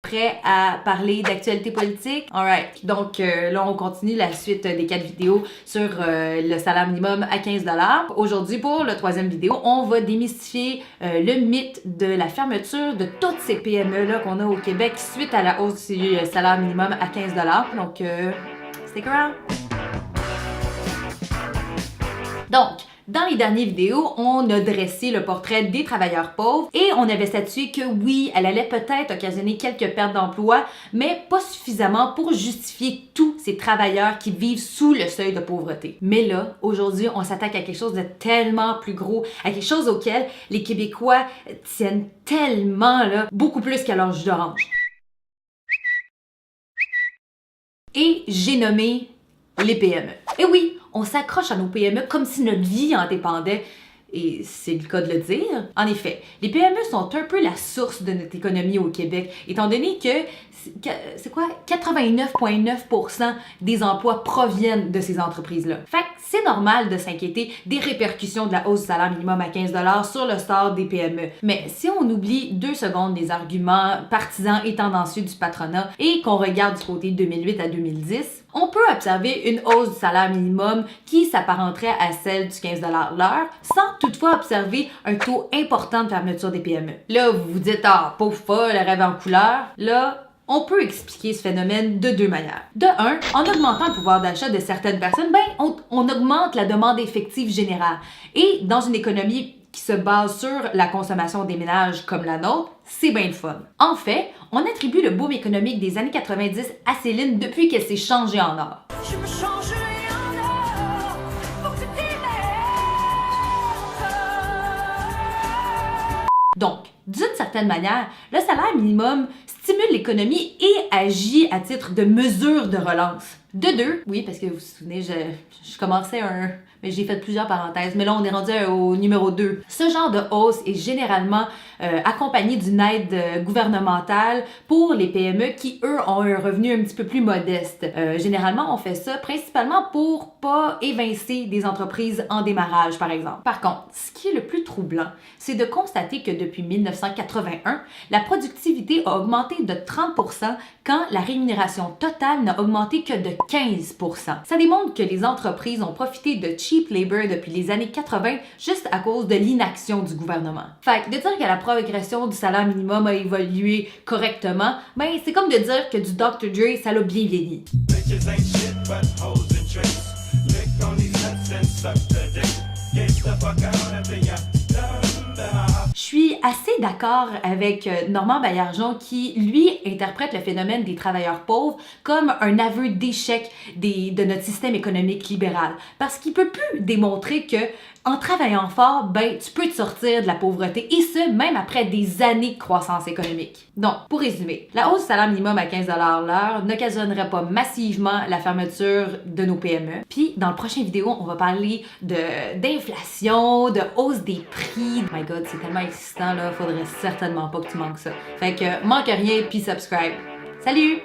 Prêt à parler d'actualité politique? Alright. Donc là, on continue la suite des 4 vidéos sur le salaire minimum à 15 $. Aujourd'hui, pour le 3e vidéo, on va démystifier le mythe de la fermeture de toutes ces PME-là qu'on a au Québec suite à la hausse du salaire minimum à 15 $. Donc, stick around! Donc, dans les dernières vidéos, on a dressé le portrait des travailleurs pauvres et on avait statué que oui, elle allait peut-être occasionner quelques pertes d'emploi, mais pas suffisamment pour justifier tous ces travailleurs qui vivent sous le seuil de pauvreté. Mais là, aujourd'hui, on s'attaque à quelque chose de tellement plus gros, à quelque chose auquel les Québécois tiennent tellement, là, beaucoup plus qu'à leur jus d'orange. Et j'ai nommé les PME. Et oui, on s'accroche à nos PME comme si notre vie en dépendait. Et c'est le cas de le dire. En effet, les PME sont un peu la source de notre économie au Québec, étant donné que, 89,9% des emplois proviennent de ces entreprises-là. Fait que c'est normal de s'inquiéter des répercussions de la hausse du salaire minimum à 15 $ sur le sort des PME. Mais si on oublie 2 secondes les arguments partisans et tendancieux du patronat et qu'on regarde du côté de 2008 à 2010, on peut observer une hausse du salaire minimum qui s'apparenterait à celle du 15 $ l'heure, sans toutefois observer un taux important de fermeture des PME. Là, vous vous dites « Ah, pauvre folle, le rêve en couleur ». Là, on peut expliquer ce phénomène de 2 manières. De un, en augmentant le pouvoir d'achat de certaines personnes, on augmente la demande effective générale. Et dans une économie qui se base sur la consommation des ménages comme la nôtre, c'est bien le fun. En fait, on attribue le boom économique des années 90 à Céline depuis qu'elle s'est changée en or. Je me changerai en or pour que tu Donc, d'une certaine manière, le salaire minimum stimule l'économie et agit à titre de mesure de relance. De deux, oui, parce que vous vous souvenez, je commençais mais j'ai fait plusieurs parenthèses, mais là on est rendu au numéro 2. Ce genre de hausse est généralement accompagné d'une aide gouvernementale pour les PME qui, eux, ont un revenu un petit peu plus modeste. Généralement, on fait ça principalement pour pas évincer des entreprises en démarrage, par exemple. Par contre, ce qui est le plus troublant, c'est de constater que depuis 1981, la productivité a augmenté de 30% quand la rémunération totale n'a augmenté que de 15%. Ça démontre que les entreprises ont profité de cheap labor depuis les années 80 juste à cause de l'inaction du gouvernement. Fait que de dire que la progression du salaire minimum a évolué correctement, c'est comme de dire que du Dr. Dre, ça l'a bien vieilli. Je suis assez d'accord avec Normand Baillargeon qui, lui, interprète le phénomène des travailleurs pauvres comme un aveu d'échec de notre système économique libéral. Parce qu'il peut plus démontrer que en travaillant fort, tu peux te sortir de la pauvreté, et ce, même après des années de croissance économique. Donc, pour résumer, la hausse du salaire minimum à 15 $ l'heure n'occasionnerait pas massivement la fermeture de nos PME. Puis, dans le prochain vidéo, on va parler d'inflation, de hausse des prix. Oh my god, c'est tellement excitant, là, faudrait certainement pas que tu manques ça. Fait que, manque rien, puis subscribe. Salut!